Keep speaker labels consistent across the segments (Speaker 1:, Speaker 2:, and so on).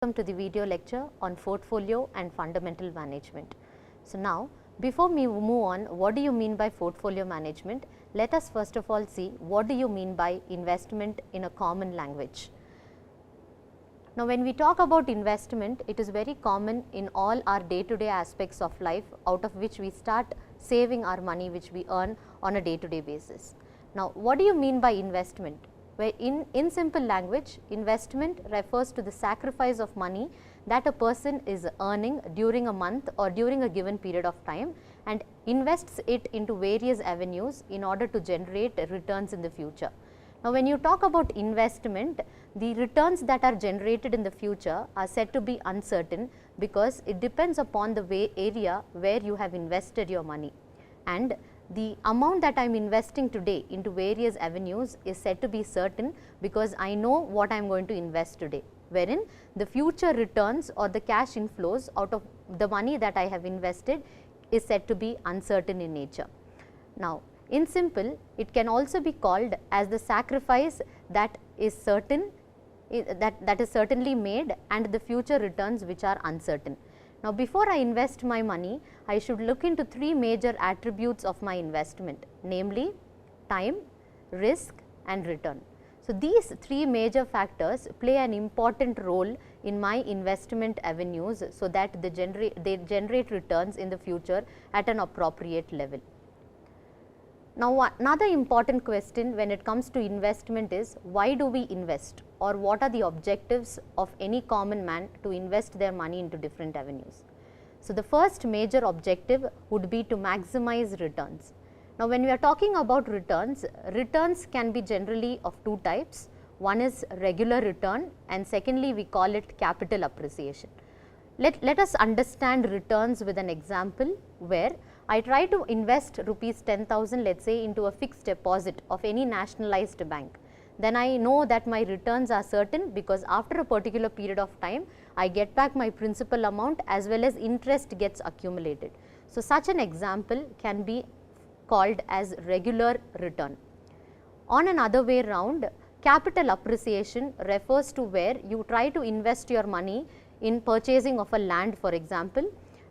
Speaker 1: welcome to the video lecture on portfolio and fundamental management. So, now before we move on, what do you mean by portfolio management? Let us first of all see what do you mean by investment in a common language. Now, when we talk about investment, it is very common in all our day-to-day aspects of life, out of which we start saving our money which we earn on a day-to-day basis. Now, what do you mean by investment? Where in simple language, investment refers to the sacrifice of money that a person is earning during a month or during a given period of time and invests it into various avenues in order to generate returns in the future. Now, when you talk about investment, the returns that are generated in the future are said to be uncertain because it depends upon the area where you have invested your money, and the amount that I am investing today into various avenues is said to be certain because I know what I am going to invest today, wherein the future returns or the cash inflows out of the money that I have invested is said to be uncertain in nature. Now, in simple, it can also be called as the sacrifice that is certain, that is certainly made, and the future returns which are uncertain. Now, before I invest my money, I should look into three major attributes of my investment, namely time, risk and return. So, these three major factors play an important role in my investment avenues, so that they generate returns in the future at an appropriate level. Now, another important question when it comes to investment is why do we invest, or what are the objectives of any common man to invest their money into different avenues. So, the first major objective would be to maximize returns. Now, when we are talking about returns, returns can be generally of two types. One is regular return and secondly we call it capital appreciation. Let us understand returns with an example where I try to invest rupees 10,000 let us say into a fixed deposit of any nationalized bank. Then I know that my returns are certain because after a particular period of time I get back my principal amount as well as interest gets accumulated. So, such an example can be called as regular return. On another way round, capital appreciation refers to where you try to invest your money in purchasing of a land, for example,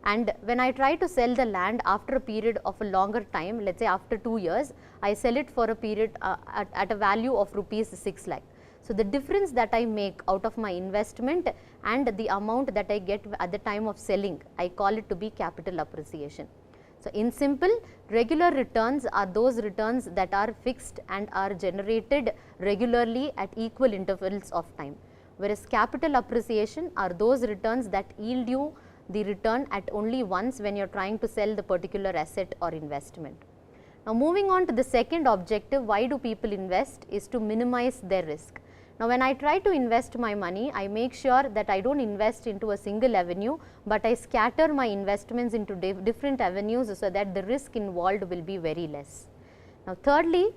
Speaker 1: and when I try to sell the land after a period of a longer time, let us say after 2 years, I sell it for a period at a value of rupees 6 lakh. So, the difference that I make out of my investment and the amount that I get at the time of selling, I call it to be capital appreciation. So, in simple, regular returns are those returns that are fixed and are generated regularly at equal intervals of time, whereas capital appreciation are those returns that yield you the return at only once when you are trying to sell the particular asset or investment. Now, moving on to the second objective, why do people invest, is to minimize their risk. Now, when I try to invest my money, I make sure that I do not invest into a single avenue, but I scatter my investments into different avenues so that the risk involved will be very less. Now, thirdly,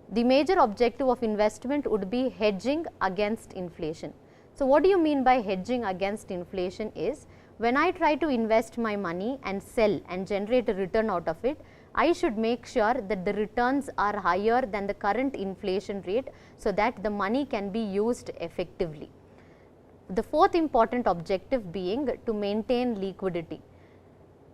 Speaker 1: the major objective of investment would be hedging against inflation. So, what do you mean by hedging against inflation is, when I try to invest my money and sell and generate a return out of it, I should make sure that the returns are higher than the current inflation rate, so that the money can be used effectively. The fourth important objective being to maintain liquidity.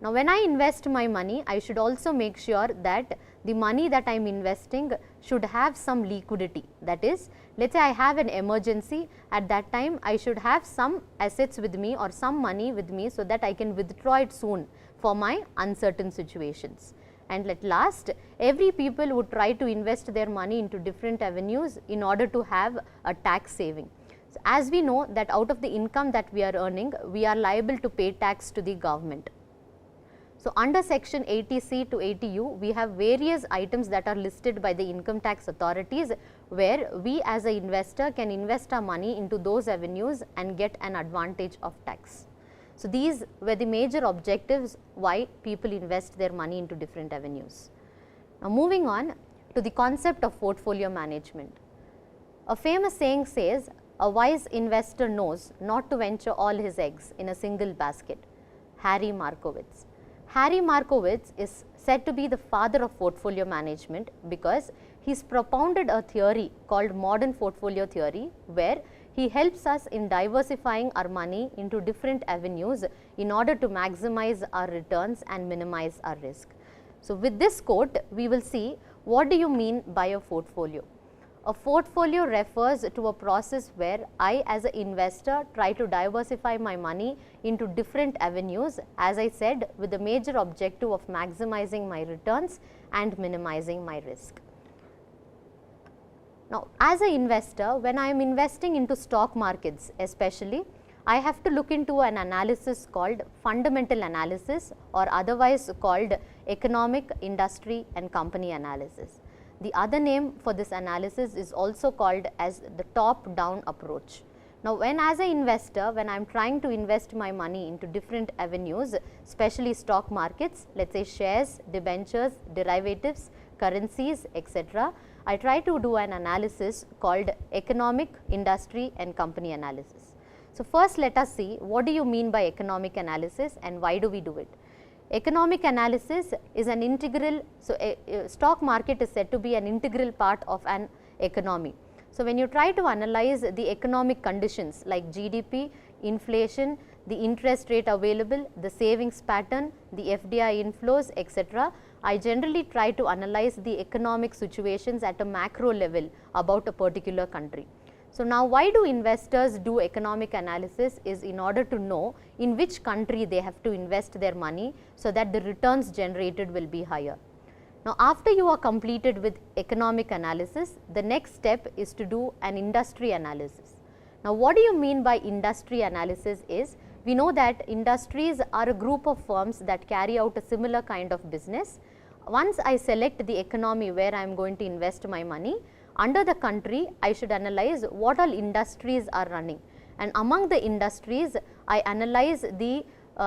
Speaker 1: Now, when I invest my money, I should also make sure that the money that I am investing should have some liquidity. That is, let us say I have an emergency, at that time I should have some assets with me or some money with me, so that I can withdraw it soon for my uncertain situations. And at last, every people would try to invest their money into different avenues in order to have a tax saving. So, as we know that out of the income that we are earning, we are liable to pay tax to the government. So, under section 80C to 80U, we have various items that are listed by the income tax authorities, where we as an investor can invest our money into those avenues and get an advantage of tax. So, these were the major objectives why people invest their money into different avenues. Now, moving on to the concept of portfolio management. A famous saying says, a wise investor knows not to venture all his eggs in a single basket. Harry Markowitz. Harry Markowitz is said to be the father of portfolio management because he's propounded a theory called modern portfolio theory, where he helps us in diversifying our money into different avenues in order to maximize our returns and minimize our risk. So, with this quote, we will see what do you mean by a portfolio. A portfolio refers to a process where I as an investor try to diversify my money into different avenues, as I said, with the major objective of maximizing my returns and minimizing my risk. Now, as an investor, when I am investing into stock markets especially, I have to look into an analysis called fundamental analysis, or otherwise called economic, industry and company analysis. The other name for this analysis is also called as the top down approach. Now, when as an investor, when I am trying to invest my money into different avenues, especially stock markets, let us say shares, debentures, derivatives, currencies, etc., I try to do an analysis called economic, industry and company analysis. So, first let us see what do you mean by economic analysis and why do we do it. Economic analysis is an integral, so a stock market is said to be an integral part of an economy. So, when you try to analyze the economic conditions like GDP, inflation, the interest rate available, the savings pattern, the FDI inflows, etc., I generally try to analyze the economic situations at a macro level about a particular country. So, now why do investors do economic analysis is in order to know in which country they have to invest their money, so that the returns generated will be higher. Now, after you are completed with economic analysis, the next step is to do an industry analysis. Now, what do you mean by industry analysis is, we know that industries are a group of firms that carry out a similar kind of business. Once I select the economy where I am going to invest my money, under the country I should analyze what all industries are running, and among the industries I analyze the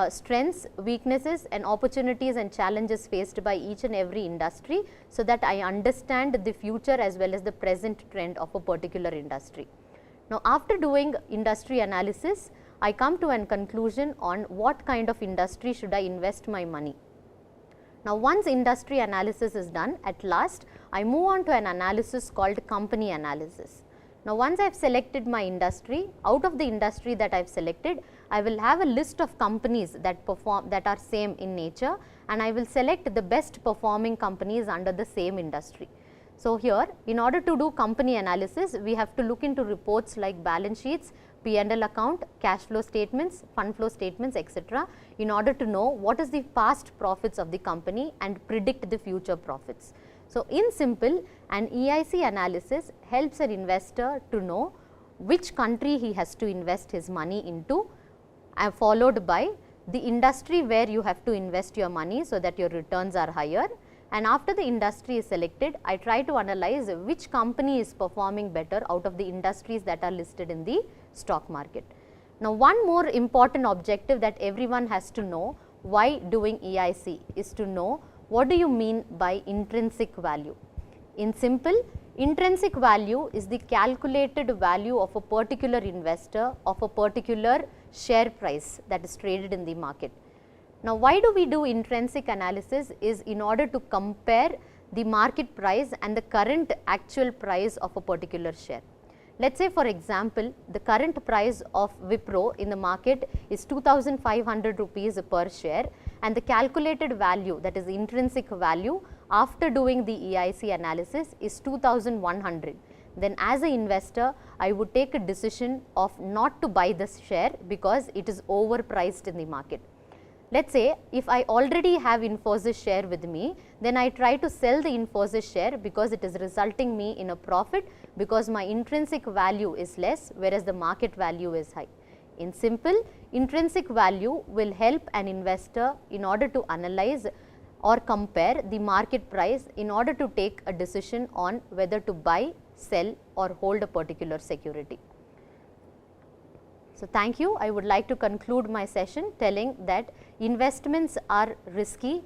Speaker 1: strengths, weaknesses and opportunities and challenges faced by each and every industry, so that I understand the future as well as the present trend of a particular industry. Now, after doing industry analysis, I come to a conclusion on what kind of industry should I invest my money. Now, once industry analysis is done, at last I move on to an analysis called company analysis. Now, once I have selected my industry, out of the industry that I have selected, I will have a list of companies that perform, that are same in nature, and I will select the best performing companies under the same industry. So, here in order to do company analysis, we have to look into reports like balance sheets, P&L account, cash flow statements, fund flow statements, etc., in order to know what is the past profits of the company and predict the future profits. So, in simple, an EIC analysis helps an investor to know which country he has to invest his money into, followed by the industry where you have to invest your money so that your returns are higher. And after the industry is selected, I try to analyze which company is performing better out of the industries that are listed in the stock market. Now, one more important objective that everyone has to know why doing EIC is to know what do you mean by intrinsic value. In simple, intrinsic value is the calculated value of a particular investor of a particular share price that is traded in the market. Now, why do we do intrinsic analysis is in order to compare the market price and the current actual price of a particular share. Let us say for example, the current price of Wipro in the market is 2,500 rupees per share, and the calculated value, that is intrinsic value, after doing the EIC analysis is 2,100. Then as an investor, I would take a decision of not to buy this share because it is overpriced in the market. Let us say if I already have Infosys share with me, then I try to sell the Infosys share because it is resulting me in a profit, because my intrinsic value is less whereas the market value is high. In simple, intrinsic value will help an investor in order to analyze or compare the market price in order to take a decision on whether to buy, sell or hold a particular security. So, thank you. I would like to conclude my session telling that investments are risky.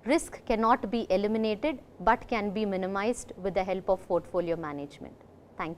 Speaker 1: Risk cannot be eliminated, but can be minimized with the help of portfolio management. Thank you.